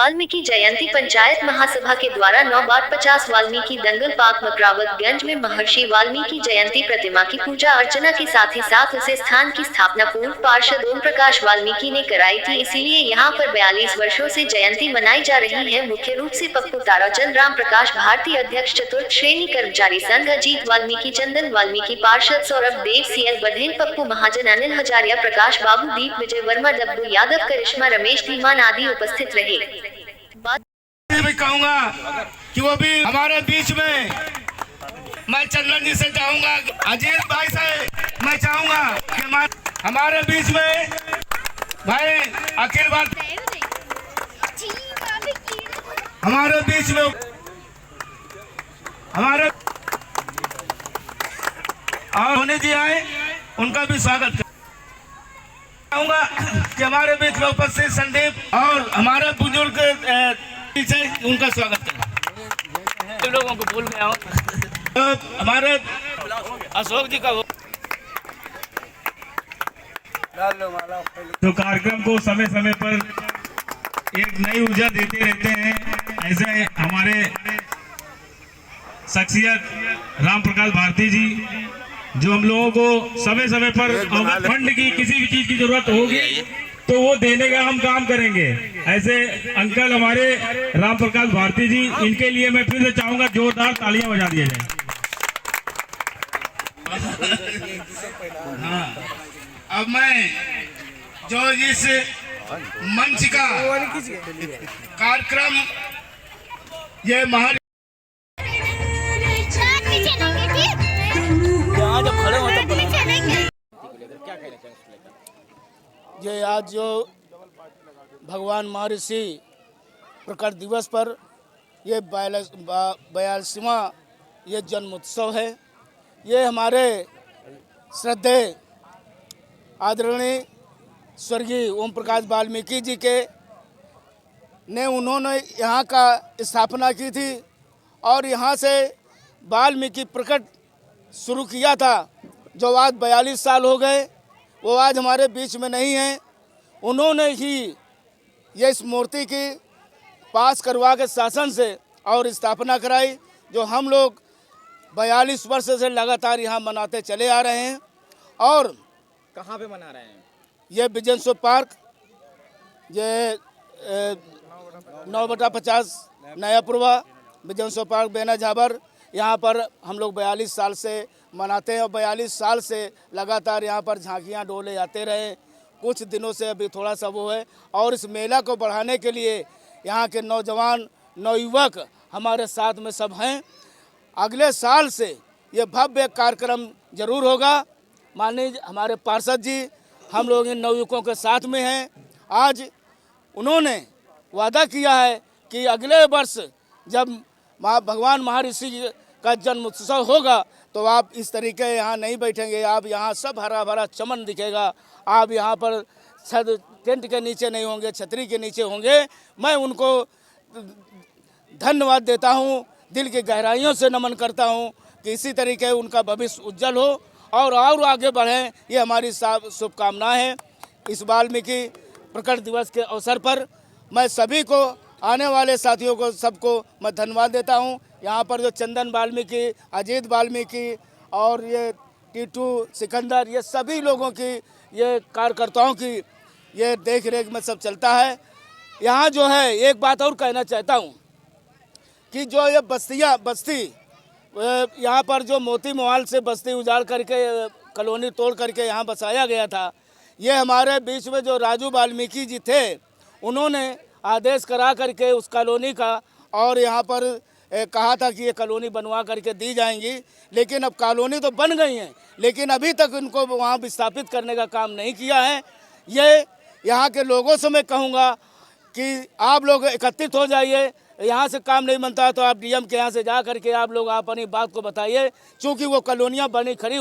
वाल्मीकि जयंती पंचायत महासभा के द्वारा 9/50 वाल्मीकि दंगल पार्क मकरावतगंज में महर्षि वाल्मीकि जयंती प्रतिमा की पूजा अर्चना के साथ ही साथ उसे स्थान की स्थापना पूर्व पार्षद ओम प्रकाश वाल्मीकि ने कराई थी। इसीलिए यहाँ पर 42 वर्षों से जयंती मनाई जा रही है। मुख्य रूप से पप्पू ताराचंद, राम प्रकाश भारती अध्यक्ष, चतुर्थ श्रेणी कर्मचारी संघ, अजीत वाल्मीकि, चंदन वाल्मीकि, पार्षद सौरभ देव, CL बघेल, पप्पू महाजन, अनिल हजारिया, प्रकाश बाबू, दीप, विजय वर्मा, डब्बू यादव, करिश्मा, रमेश धीमान आदि उपस्थित रहे। भी कहूँगा कि वो भी हमारे बीच में, मैं चंदन जी से चाहूंगा, अजीत भाई से मैं चाहूंगा कि हमारे बीच में भाई अखिल भारतीय हमारे बीच में हमारे और होने जी आए, उनका भी स्वागत चाहूंगा कि हमारे बीच में उपस्थित संदीप और हमारे बुजुर्ग पीछे उनका स्वागत करें। तो लोगों को भूल गया हूँ, तो हमारे अशोक जी का तो कार्यक्रम को समय समय पर एक नई ऊर्जा देते रहते हैं। ऐसे हमारे शख्सियत राम प्रकाश भारती जी, जो हम लोगों को समय समय पर फंड की किसी भी चीज की जरूरत होगी तो वो देने का हम काम करेंगे। ऐसे अंकल हमारे राम प्रकाश भारती जी, इनके लिए मैं फिर से चाहूंगा जोरदार तालियां बजा दिया जाए। हाँ, अब मैं जो इस मंच का कार्यक्रम ये ये आज जो भगवान महर्षि प्रकट दिवस पर ये 42वां ये जन्म उत्सव है। ये हमारे श्रद्धेय आदरणीय स्वर्गीय ओम प्रकाश वाल्मीकि जी के ने उन्होंने यहाँ का स्थापना की थी और यहाँ से वाल्मीकि प्रकट शुरू किया था, जो आज 42 साल हो गए। वो आज हमारे बीच में नहीं हैं। उन्होंने ही ये इस मूर्ति की पास करवा के शासन से और स्थापना कराई, जो हम लोग 42 वर्ष से लगातार यहाँ मनाते चले आ रहे हैं। और कहाँ पे मना रहे हैं? ये बिजनसो पार्क, ये 9/50 नयापुरवा बिजनसो पार्क बेना झाबर, यहाँ पर हम लोग 42 साल से मनाते हैं और 42 साल से लगातार यहाँ पर झांकियाँ डोले आते रहे। कुछ दिनों से अभी थोड़ा सा वो है, और इस मेला को बढ़ाने के लिए यहाँ के नौजवान नवयुवक हमारे साथ में सब हैं। अगले साल से ये भव्य कार्यक्रम जरूर होगा। माननीय हमारे पार्षद जी हम लोग इन नवयुवकों के साथ में हैं। आज उन्होंने वादा किया है कि अगले वर्ष जब भगवान महर्षि का जन्म उत्सव होगा तो आप इस तरीके यहाँ नहीं बैठेंगे, आप यहाँ सब हरा भरा चमन दिखेगा। आप यहाँ पर टेंट के नीचे नहीं होंगे, छतरी के नीचे होंगे। मैं उनको धन्यवाद देता हूँ, दिल की गहराइयों से नमन करता हूँ कि इसी तरीके उनका भविष्य उज्जवल हो और आगे बढ़ें, ये हमारी शुभकामनाएं हैं। इस वाल्मीकि प्रकट दिवस के अवसर पर मैं सभी को, आने वाले साथियों को, सबको मैं धन्यवाद देता हूँ। यहाँ पर जो चंदन वाल्मीकि, अजीत वाल्मीकि और ये टीटू सिकंदर, ये सभी लोगों की, ये कार्यकर्ताओं की ये देख रेख में सब चलता है। यहाँ जो है एक बात और कहना चाहता हूँ कि जो ये बस्ती यहाँ पर जो मोती महल से बस्ती उजाड़ करके कॉलोनी तोड़ करके यहाँ बसाया गया था, ये हमारे बीच में जो राजू वाल्मीकि जी थे, उन्होंने आदेश करा करके उस कॉलोनी का और यहाँ पर कहा था कि ये कॉलोनी बनवा करके दी जाएंगी। लेकिन अब कॉलोनी तो बन गई हैं, लेकिन अभी तक इनको वहाँ विस्थापित करने का काम नहीं किया है। ये यहाँ के लोगों से मैं कहूँगा कि आप लोग एकत्रित हो जाइए। यहाँ से काम नहीं बनता है तो आप DM के यहाँ से जा करके आप लोग अपनी बात को बताइए, क्योंकि वो कॉलोनियाँ बनी खड़ी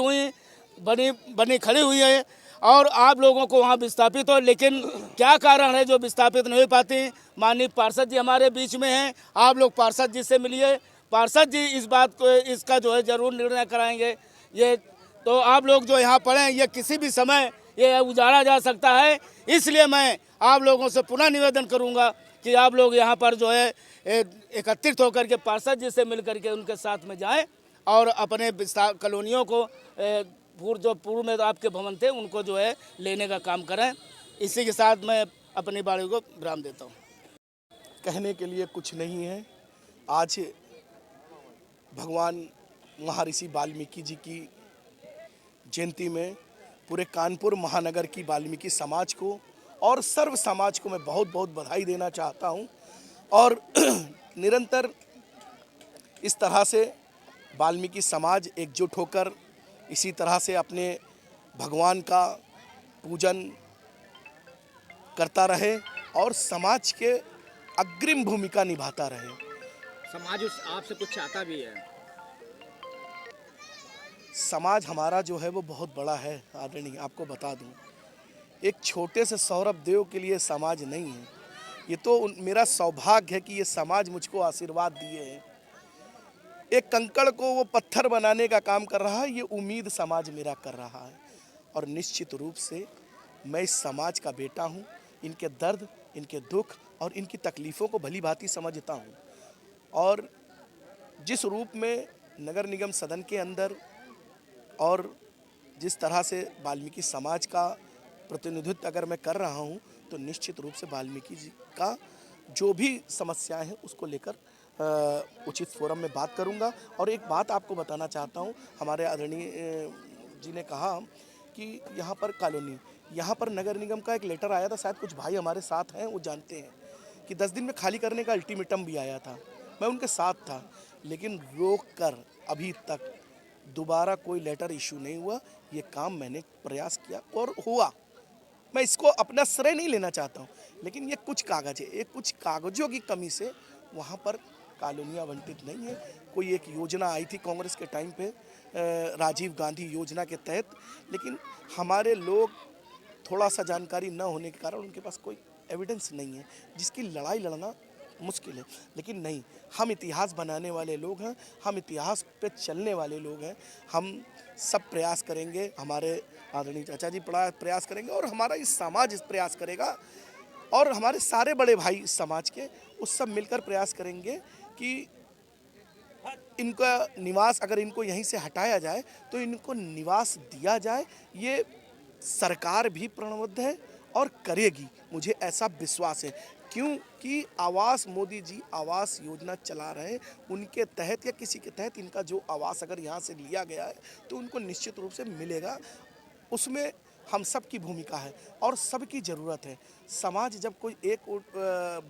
हुई है और आप लोगों को वहाँ विस्थापित हो। लेकिन क्या कारण है जो विस्थापित नहीं हो पाती? माननीय पार्षद जी हमारे बीच में हैं, आप लोग पार्षद जी से मिलिए। पार्षद जी इस बात को, इसका जो है ज़रूर निर्णय कराएंगे। ये तो आप लोग जो यहाँ पढ़े हैं, ये किसी भी समय ये उजाड़ा जा सकता है। इसलिए मैं आप लोगों से पुनः निवेदन करूँगा कि आप लोग यहाँ पर जो है एकत्रित होकर के पार्षद जी से मिल करके उनके साथ में जाएं और अपने कॉलोनियों को जो पूर्व में आपके भवन थे उनको जो है लेने का काम करें। इसी के साथ मैं अपनी बाणी को विराम देता हूँ। कहने के लिए कुछ नहीं है। आज भगवान महर्षि वाल्मीकि जी की जयंती में पूरे कानपुर महानगर की वाल्मीकि समाज को और सर्व समाज को मैं बहुत बहुत बधाई देना चाहता हूं और निरंतर इस तरह से वाल्मीकि समाज एकजुट होकर इसी तरह से अपने भगवान का पूजन करता रहे और समाज के अग्रिम भूमिका निभाता रहे। समाज आपसे कुछ चाहता भी है। समाज हमारा जो है वो बहुत बड़ा है आदरणीय, आपको बता दूं, एक छोटे से सौरभ देव के लिए समाज नहीं है। ये तो मेरा सौभाग्य है कि ये समाज मुझको आशीर्वाद दिए है। एक कंकड़ को वो पत्थर बनाने का काम कर रहा है, ये उम्मीद समाज मेरा कर रहा है और निश्चित रूप से मैं इस समाज का बेटा हूँ। इनके दर्द, इनके दुख और इनकी तकलीफ़ों को भली भांति समझता हूँ और जिस रूप में नगर निगम सदन के अंदर और जिस तरह से वाल्मीकि समाज का प्रतिनिधित्व अगर मैं कर रहा हूं तो निश्चित रूप से वाल्मीकि जी का जो भी समस्याएं हैं उसको लेकर उचित फोरम में बात करूंगा। और एक बात आपको बताना चाहता हूं, हमारे आदरणीय जी ने कहा कि यहाँ पर कॉलोनी, यहाँ पर नगर निगम का एक लेटर आया था, शायद कुछ भाई हमारे साथ हैं वो जानते हैं कि 10 दिन में खाली करने का अल्टीमेटम भी आया था। मैं उनके साथ था, लेकिन रोक कर अभी तक दोबारा कोई लेटर इशू नहीं हुआ। ये काम मैंने प्रयास किया और हुआ। मैं इसको अपना श्रेय नहीं लेना चाहता हूँ, लेकिन ये कुछ कागज है, ये कुछ कागजों की कमी से वहाँ पर कॉलोनियाँ आवंटित नहीं है। कोई एक योजना आई थी कांग्रेस के टाइम पे, राजीव गांधी योजना के तहत, लेकिन हमारे लोग थोड़ा सा जानकारी न होने के कारण उनके पास कोई एविडेंस नहीं है, जिसकी लड़ाई लड़ना मुश्किल है। लेकिन नहीं, हम इतिहास बनाने वाले लोग हैं, हम इतिहास पे चलने वाले लोग हैं। हम सब प्रयास करेंगे, हमारे आदरणीय चाचा जी बड़ा प्रयास करेंगे और हमारा इस समाज इस प्रयास करेगा और हमारे सारे बड़े भाई इस समाज के उस सब मिलकर प्रयास करेंगे कि इनका निवास, अगर इनको यहीं से हटाया जाए तो इनको निवास दिया जाए। ये सरकार भी प्रणबद्ध है और करेगी, मुझे ऐसा विश्वास है। क्योंकि आवास, मोदी जी आवास योजना चला रहे हैं, उनके तहत या किसी के तहत इनका जो आवास अगर यहाँ से लिया गया है तो उनको निश्चित रूप से मिलेगा। उसमें हम सब की भूमिका है और सबकी ज़रूरत है। समाज जब कोई एक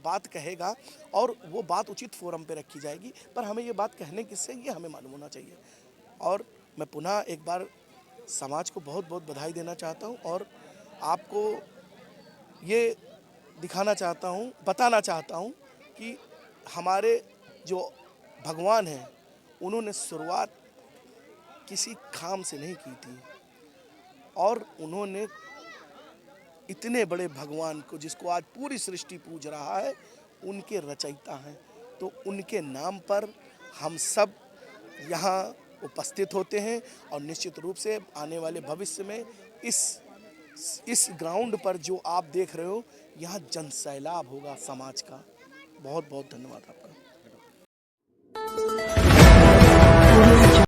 बात कहेगा और वो बात उचित फोरम पे रखी जाएगी, पर हमें ये बात कहने किससे, ये हमें मालूम होना चाहिए। और मैं पुनः एक बार समाज को बहुत बहुत बधाई देना चाहता हूँ और आपको ये दिखाना चाहता हूँ, बताना चाहता हूँ कि हमारे जो भगवान हैं उन्होंने शुरुआत किसी खाम से नहीं की थी और उन्होंने इतने बड़े भगवान को, जिसको आज पूरी सृष्टि पूज रहा है, उनके रचयिता हैं। तो उनके नाम पर हम सब यहाँ उपस्थित होते हैं और निश्चित रूप से आने वाले भविष्य में इस ग्राउंड पर जो आप देख रहे हो, यहाँ जनसैलाब होगा समाज का। बहुत बहुत धन्यवाद आपका।